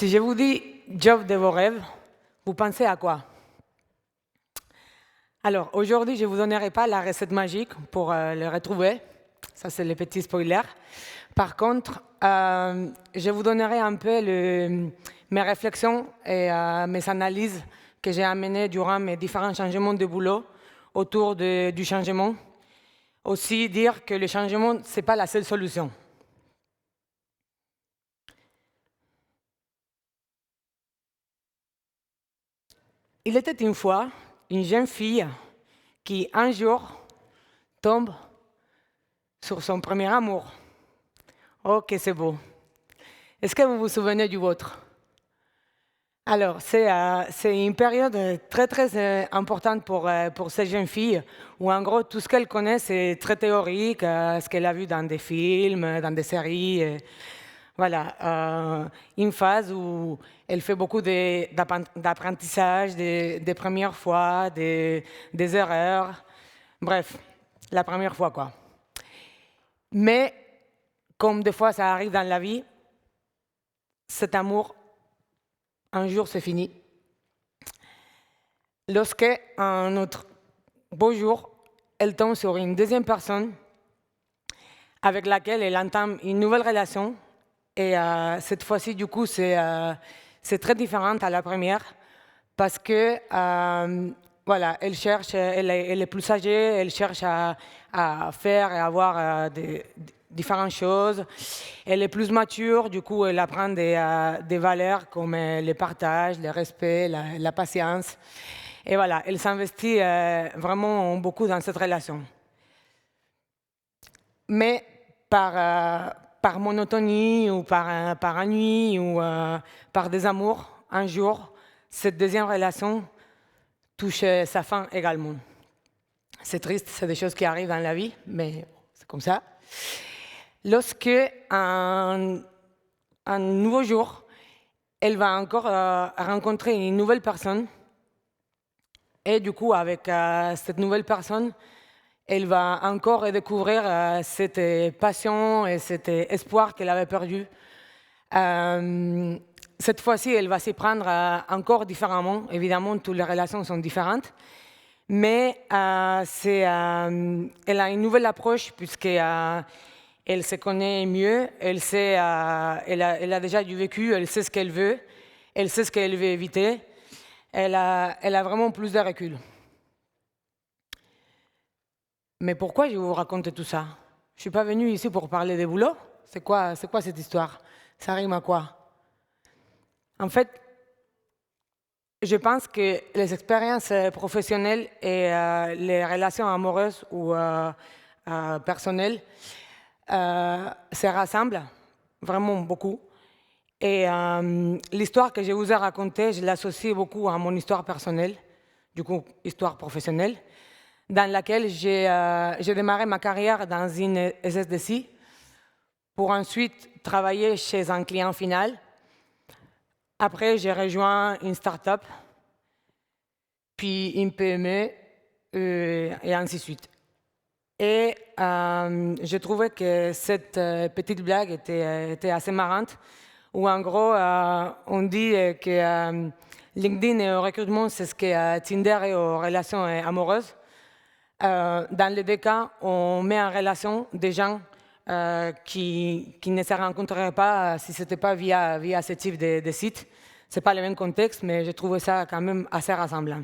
Si je vous dis job de vos rêves, vous pensez à quoi? Alors, aujourd'hui, je ne vous donnerai pas la recette magique pour le retrouver. Ça, c'est le petit spoiler. Par contre, je vous donnerai un peu mes réflexions et mes analyses que j'ai amenées durant mes différents changements de boulot autour du changement. Aussi dire que le changement, ce n'est pas la seule solution. Il était une fois une jeune fille qui, un jour, tombe sur son premier amour. Oh, que c'est beau. Est-ce que vous vous souvenez du vôtre? Alors, c'est une période très, très importante pour ces jeunes filles, où en gros, tout ce qu'elles connaissent est très théorique, ce qu'elle a vu dans des films, dans des séries. Voilà, une phase où elle fait beaucoup d'apprentissage, des premières fois, des erreurs. Bref, la première fois, quoi. Mais, comme des fois ça arrive dans la vie, cet amour, un jour, c'est fini. Lorsque, un autre beau jour, elle tombe sur une deuxième personne avec laquelle elle entame une nouvelle relation. Et cette fois-ci, du coup, c'est très différent à la première parce que, voilà, elle cherche, elle est plus âgée, elle cherche à faire et avoir différentes choses. Elle est plus mature, du coup, elle apprend des valeurs comme le partage, le respect, la patience. Et voilà, elle s'investit vraiment beaucoup dans cette relation. Mais par monotonie ou par ennui ou par désamour, un jour, cette deuxième relation touche sa fin également. C'est triste, c'est des choses qui arrivent dans la vie, mais c'est comme ça. Lorsque, un nouveau jour, elle va encore rencontrer une nouvelle personne, et du coup, avec cette nouvelle personne, elle va encore redécouvrir cette passion et cet espoir qu'elle avait perdu. Cette fois-ci, elle va s'y prendre encore différemment. Évidemment, toutes les relations sont différentes. Mais elle a une nouvelle approche puisqu'elle se connaît mieux, elle a déjà du vécu, elle sait ce qu'elle veut, elle sait ce qu'elle veut éviter. Elle a vraiment plus de recul. Mais pourquoi je vous raconte tout ça? Je ne suis pas venue ici pour parler des boulots. C'est quoi cette histoire? Ça rime à quoi? En fait, je pense que les expériences professionnelles et les relations amoureuses ou personnelles se rassemblent vraiment beaucoup. Et l'histoire que je vous ai racontée, je l'associe beaucoup à mon histoire personnelle, du coup, histoire professionnelle, dans laquelle j'ai démarré ma carrière dans une SSDC pour ensuite travailler chez un client final. Après, j'ai rejoint une start-up, puis une PME, et ainsi de suite. Et je trouvais que cette petite blague était assez marrante, où en gros, on dit que LinkedIn et au recrutement, c'est ce que Tinder est aux relations amoureuses. Dans les deux cas, on met en relation des gens qui ne se rencontreraient pas si ce n'était pas via ce type de site. Ce n'est pas le même contexte, mais j'ai trouvé ça quand même assez rassemblant.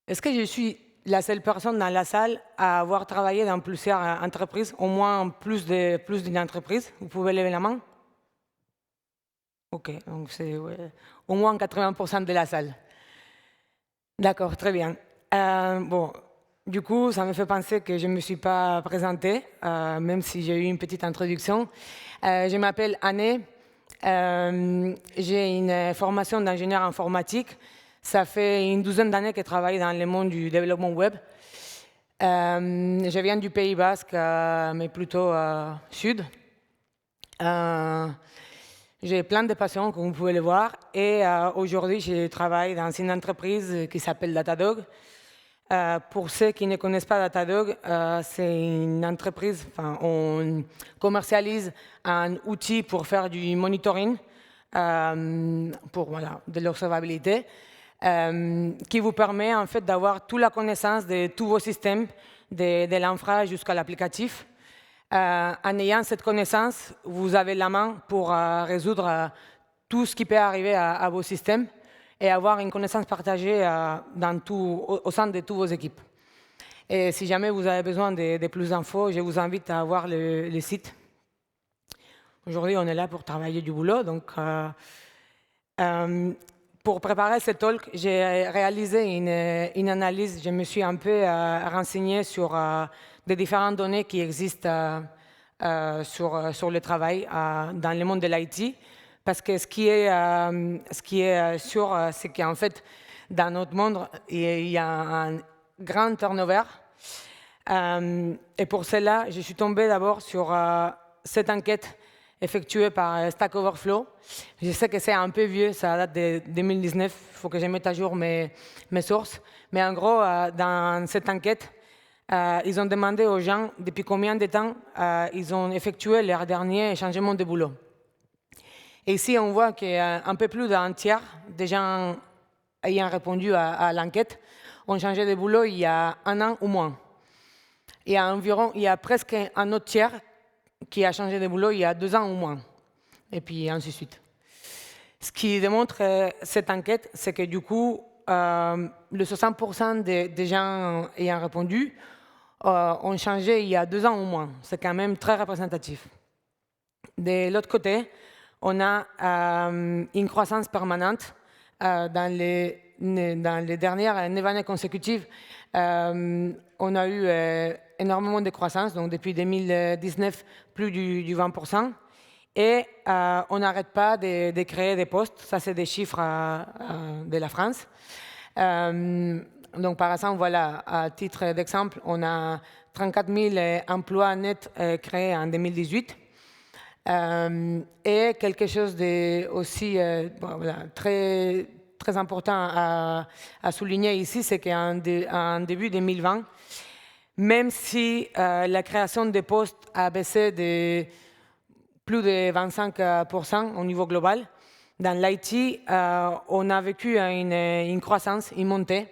Est-ce que je suis la seule personne dans la salle à avoir travaillé dans plusieurs entreprises, au moins plus d'une entreprise? Vous pouvez lever la main? OK, donc c'est au moins 80% de la salle. D'accord, très bien. Bon, du coup, ça me fait penser que je ne me suis pas présentée, même si j'ai eu une petite introduction. Je m'appelle Anne. J'ai une formation d'ingénieur informatique. Ça fait une douzaine d'années que je travaille dans le monde du développement web. Je viens du Pays Basque, mais plutôt sud. J'ai plein de passions, comme vous pouvez le voir. Et aujourd'hui, je travaille dans une entreprise qui s'appelle Datadog. Pour ceux qui ne connaissent pas Datadog, c'est une entreprise, on commercialise un outil pour faire du monitoring, pour de l'observabilité, qui vous permet en fait d'avoir toute la connaissance de tous vos systèmes, de l'infra jusqu'à l'applicatif. En ayant cette connaissance, vous avez la main pour résoudre tout ce qui peut arriver à vos systèmes et avoir une connaissance partagée au sein de toutes vos équipes. Et si jamais vous avez besoin de plus d'infos, je vous invite à voir le site. Aujourd'hui, on est là pour travailler du boulot. Donc, pour préparer ce talk, j'ai réalisé une analyse. Je me suis un peu renseigné sur des différentes données qui existent sur le travail dans le monde de l'IT. Parce que ce qui est sûr, c'est qu'en fait, dans notre monde, il y a un grand turnover. Et pour cela, je suis tombée d'abord sur cette enquête effectuée par Stack Overflow. Je sais que c'est un peu vieux, ça date de 2019, il faut que je mette à jour mes sources. Mais en gros, dans cette enquête, ils ont demandé aux gens depuis combien de temps ils ont effectué leur dernier changement de boulot. Et ici, on voit qu'un peu plus d'un tiers des gens ayant répondu à l'enquête ont changé de boulot il y a 1 an ou moins. Il y a presque un autre tiers qui a changé de boulot il y a 2 ans ou moins. Et puis ainsi de suite. Ce qui démontre cette enquête, c'est que du coup, le 60% des gens ayant répondu ont changé il y a 2 ans ou moins. C'est quand même très représentatif. De l'autre côté, on a une croissance permanente dans les dernières 9 années consécutives. On a eu énormément de croissance, donc depuis 2019, plus du 20%. Et on n'arrête pas de créer des postes. Ça, c'est des chiffres de la France. Donc, par exemple, voilà, à titre d'exemple, on a 34 000 emplois nets créés en 2018. Et quelque chose de aussi très, très important à souligner ici, c'est qu'en début 2020, même si la création des postes a baissé de plus de 25% au niveau global, dans l'IT, on a vécu une croissance, une montée.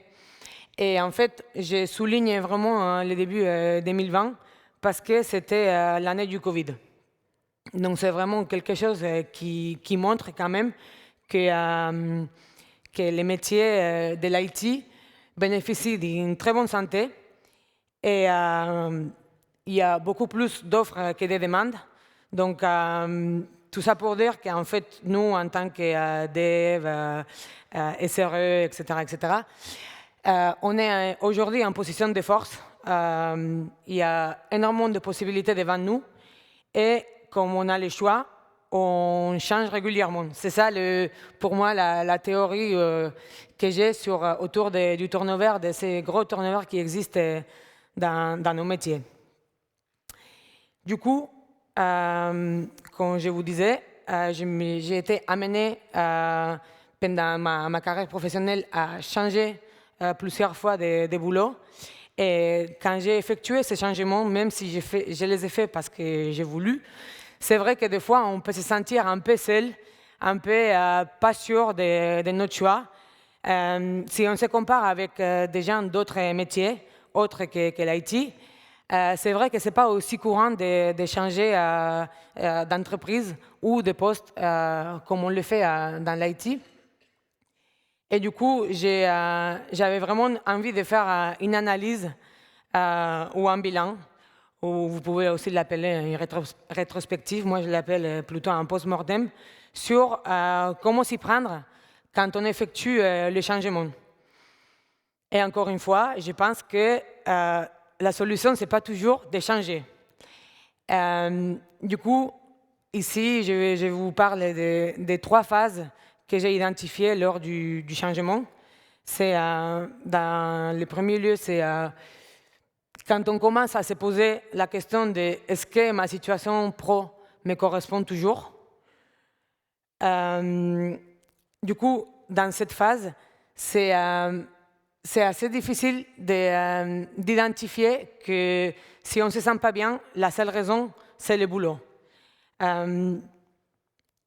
Et en fait, je souligne vraiment le début 2020 parce que c'était l'année du Covid. Donc c'est vraiment quelque chose qui montre quand même que les métiers de l'IT bénéficient d'une très bonne santé et il y a beaucoup plus d'offres que de demandes. Donc tout ça pour dire qu'en fait, nous, en tant que dev, SRE, etc., on est aujourd'hui en position de force. Il y a énormément de possibilités devant nous et comme on a le choix, on change régulièrement. C'est ça, pour moi, la théorie que j'ai autour du turnover, de ces gros turnovers qui existent dans nos métiers. Du coup, comme je vous disais, j'ai été amenée pendant ma carrière professionnelle à changer plusieurs fois de boulot. Et quand j'ai effectué ces changements, même si je les ai faits parce que j'ai voulu, c'est vrai que des fois, on peut se sentir un peu seul, un peu pas sûr de notre choix. Si on se compare avec des gens d'autres métiers, autres que l'IT, c'est vrai que ce n'est pas aussi courant de changer d'entreprise ou de poste comme on le fait dans l'IT. Et du coup, j'avais vraiment envie de faire une analyse ou un bilan, ou vous pouvez aussi l'appeler une rétrospective, moi je l'appelle plutôt un post-mortem, sur comment s'y prendre quand on effectue le changement. Et encore une fois, je pense que la solution, ce n'est pas toujours de changer. Du coup, ici, je vous parle des 3 phases que j'ai identifiées lors du changement. C'est, dans le premier lieu, c'est quand on commence à se poser la question de est-ce que ma situation pro me correspond toujours. Du coup, dans cette phase, c'est c'est assez difficile d'identifier que si on ne se sent pas bien, la seule raison, c'est le boulot.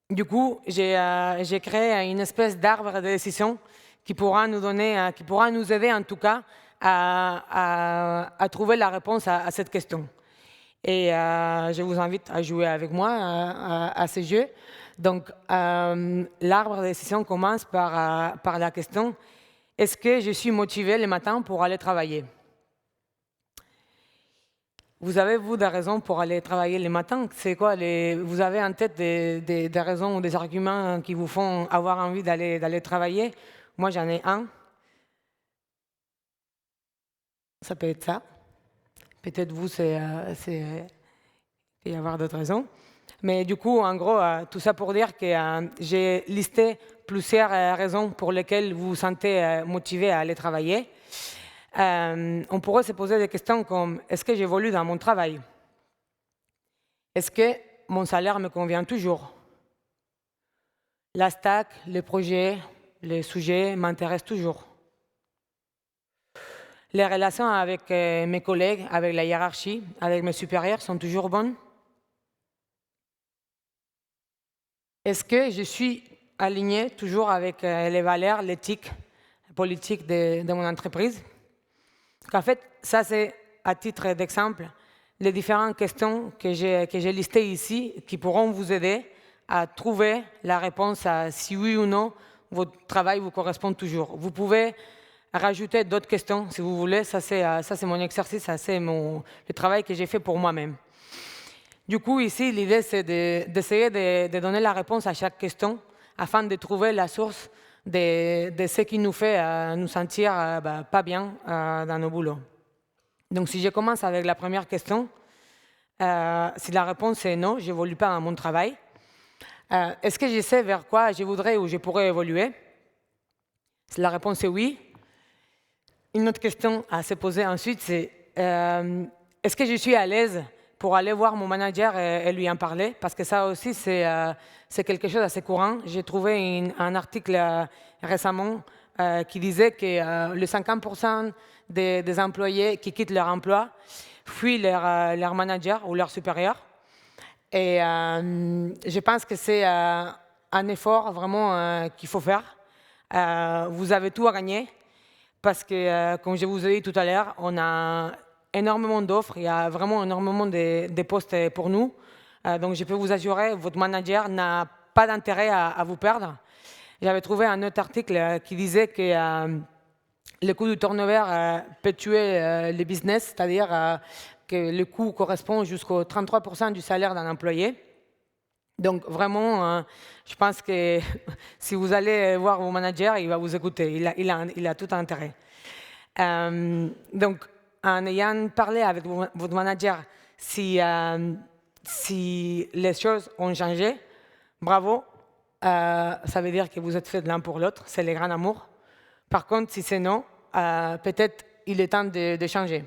Du coup, j'ai créé une espèce d'arbre de décision qui pourra nous aider en tout cas à trouver la réponse à cette question. Et je vous invite à jouer avec moi à ce jeu. Donc, l'arbre de décision commence par la question: est-ce que je suis motivé le matin pour aller travailler? Vous avez, vous, des raisons pour aller travailler le matin? C'est quoi vous avez en tête des raisons ou des arguments qui vous font avoir envie d'aller travailler? Moi, j'en ai un. Ça peut être ça. Peut-être vous, il peut y avoir d'autres raisons. Mais du coup, en gros, tout ça pour dire que j'ai listé plusieurs raisons pour lesquelles vous vous sentez motivé à aller travailler. On pourrait se poser des questions comme: est-ce que j'évolue dans mon travail? Est-ce que mon salaire me convient toujours? La stack, les projets, les sujets m'intéressent toujours? Les relations avec mes collègues, avec la hiérarchie, avec mes supérieurs sont toujours bonnes? Est-ce que je suis aligné toujours avec les valeurs, l'éthique politique de mon entreprise? En fait, ça c'est à titre d'exemple les différentes questions que j'ai listées ici qui pourront vous aider à trouver la réponse à si oui ou non votre travail vous correspond toujours. Vous pouvez rajouter d'autres questions si vous voulez. Ça c'est mon exercice, ça c'est le travail que j'ai fait pour moi-même. Du coup, ici, l'idée, c'est d'essayer de donner la réponse à chaque question afin de trouver la source de ce qui nous fait nous sentir pas bien dans nos boulots. Donc, si je commence avec la première question, si la réponse est non, je n'évolue pas dans mon travail, est-ce que je sais vers quoi je voudrais ou je pourrais évoluer? Si la réponse est oui, une autre question à se poser ensuite, c'est est-ce que je suis à l'aise pour aller voir mon manager et lui en parler? Parce que ça aussi, c'est quelque chose d'assez courant. J'ai trouvé un article récemment qui disait que le 50% des employés qui quittent leur emploi fuient leur manager ou leur supérieur. Et je pense que c'est un effort vraiment qu'il faut faire. Vous avez tout à gagner parce que, comme je vous ai dit tout à l'heure, on a énormément d'offres, il y a vraiment énormément de postes pour nous. Donc je peux vous assurer, votre manager n'a pas d'intérêt à vous perdre. J'avais trouvé un autre article qui disait que le coût du turnover peut tuer le business, c'est-à-dire que le coût correspond jusqu'au 33% du salaire d'un employé. Donc vraiment, je pense que si vous allez voir vos managers, il va vous écouter, il a tout intérêt. Donc, en ayant parlé avec votre manager, si les choses ont changé, bravo, ça veut dire que vous êtes fait de l'un pour l'autre, c'est le grand amour. Par contre, si c'est non, peut-être il est temps de changer.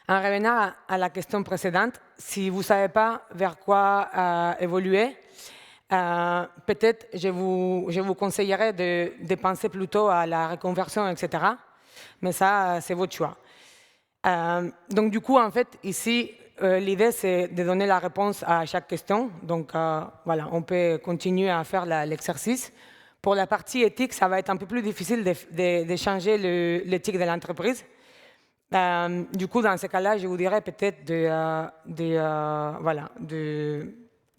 En revenant à la question précédente, si vous ne savez pas vers quoi évoluer, peut-être je vous conseillerais de penser plutôt à la reconversion, etc. Mais ça, c'est votre choix. Donc du coup, en fait, ici, l'idée, c'est de donner la réponse à chaque question. Donc voilà, on peut continuer à faire l'exercice. Pour la partie éthique, ça va être un peu plus difficile de changer l'éthique de l'entreprise. Du coup, dans ce cas-là, je vous dirais peut-être de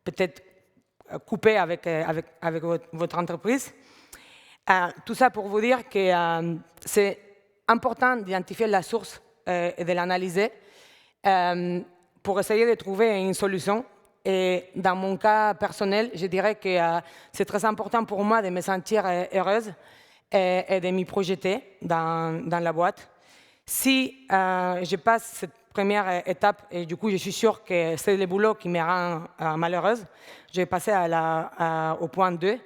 peut-être couper avec votre entreprise. Tout ça pour vous dire que c'est important d'identifier la source et de l'analyser pour essayer de trouver une solution. Et dans mon cas personnel, je dirais que c'est très important pour moi de me sentir heureuse et de m'y projeter dans la boîte. Si je passe cette première étape, et du coup je suis sûre que c'est le boulot qui me rend malheureuse, je vais passer au point 2,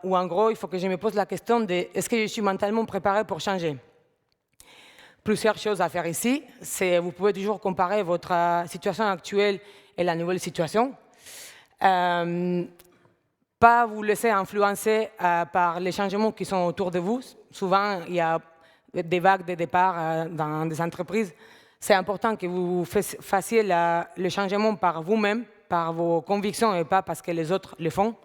où en gros il faut que je me pose la question de est-ce que je suis mentalement préparée pour changer? Plusieurs choses à faire ici, c'est vous pouvez toujours comparer votre situation actuelle et la nouvelle situation. pas vous laisser influencer par les changements qui sont autour de vous. Souvent, il y a des vagues de départ dans des entreprises. C'est important que vous fassiez le changement par vous-même, par vos convictions et pas parce que les autres le font.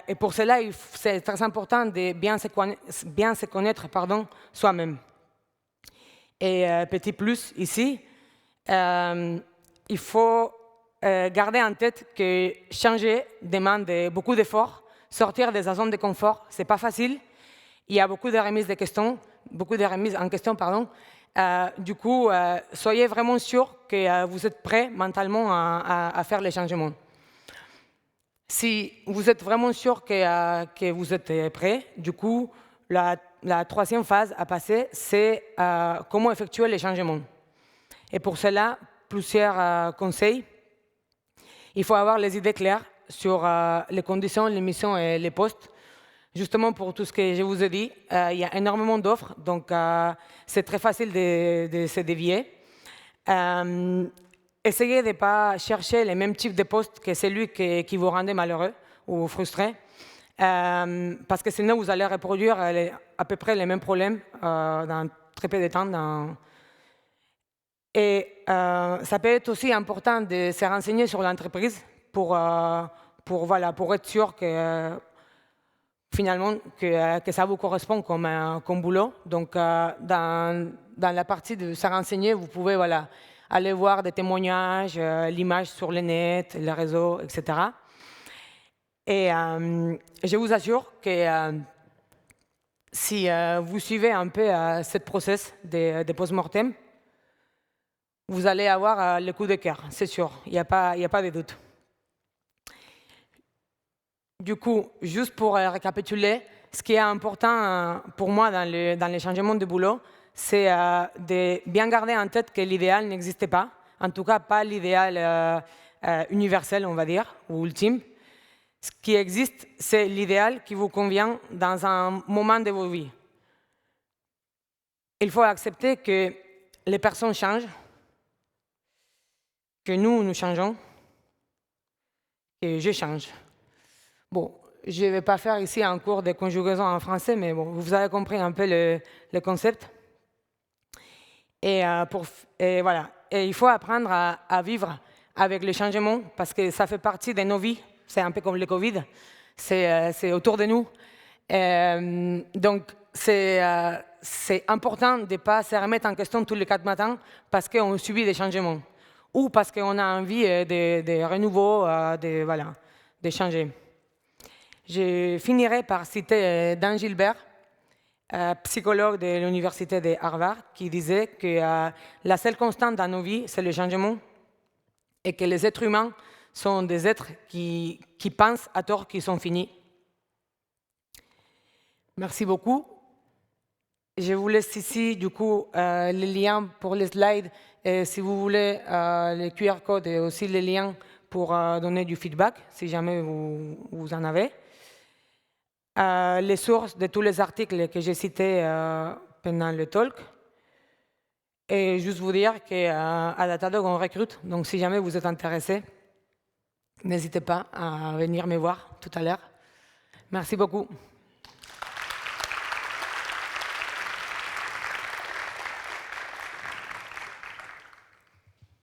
Et pour cela, c'est très important de bien se connaître soi-même. Et petit plus ici, il faut garder en tête que changer demande beaucoup d'efforts. Sortir de sa zone de confort, ce n'est pas facile. Il y a beaucoup de remises en question. Du coup, soyez vraiment sûr que vous êtes prêt mentalement à faire les changements. Si vous êtes vraiment sûr que vous êtes prêt, du coup, la troisième phase à passer, c'est comment effectuer les changements. Et pour cela, plusieurs conseils. Il faut avoir les idées claires sur les conditions, les missions et les postes. Justement, pour tout ce que je vous ai dit, il y a énormément d'offres, donc c'est très facile de se dévier. Essayez de ne pas chercher les mêmes types de postes que celui qui vous rendait malheureux ou frustré, parce que sinon vous allez reproduire à peu près les mêmes problèmes dans très peu de temps. Et ça peut être aussi important de se renseigner sur l'entreprise pour être sûr que finalement que ça vous correspond comme boulot. Donc dans la partie de se renseigner, vous pouvez aller voir des témoignages, l'image sur le net, les réseaux, etc. Et je vous assure que si vous suivez un peu ce process de post-mortem, vous allez avoir le coup de cœur, c'est sûr, il n'y a pas de doute. Du coup, juste pour récapituler, ce qui est important pour moi dans les changements de boulot, c'est de bien garder en tête que l'idéal n'existe pas, en tout cas pas l'idéal universel, on va dire, ou ultime. Ce qui existe, c'est l'idéal qui vous convient dans un moment de vos vies. Il faut accepter que les personnes changent, que nous changeons, que je change. Bon, je ne vais pas faire ici un cours de conjugaison en français, mais bon, vous avez compris un peu le concept. Et voilà. Et il faut apprendre à vivre avec le changement, parce que ça fait partie de nos vies. C'est un peu comme le Covid, c'est autour de nous. Donc, c'est important de ne pas se remettre en question tous les 4 matins parce qu'on subit des changements ou parce qu'on a envie de renouveau, de changer. Je finirai par citer Dan Gilbert, psychologue de l'université de Harvard, qui disait que la seule constante dans nos vies, c'est le changement et que les êtres humains sont des êtres qui pensent à tort qu'ils sont finis. Merci beaucoup. Je vous laisse ici, du coup, les liens pour les slides. Et si vous voulez, les QR codes et aussi les liens pour donner du feedback, si jamais vous en avez. Les sources de tous les articles que j'ai cités pendant le talk. Et juste vous dire qu'à Datadog, on recrute. Donc, si jamais vous êtes intéressé, n'hésitez pas à venir me voir tout à l'heure. Merci beaucoup.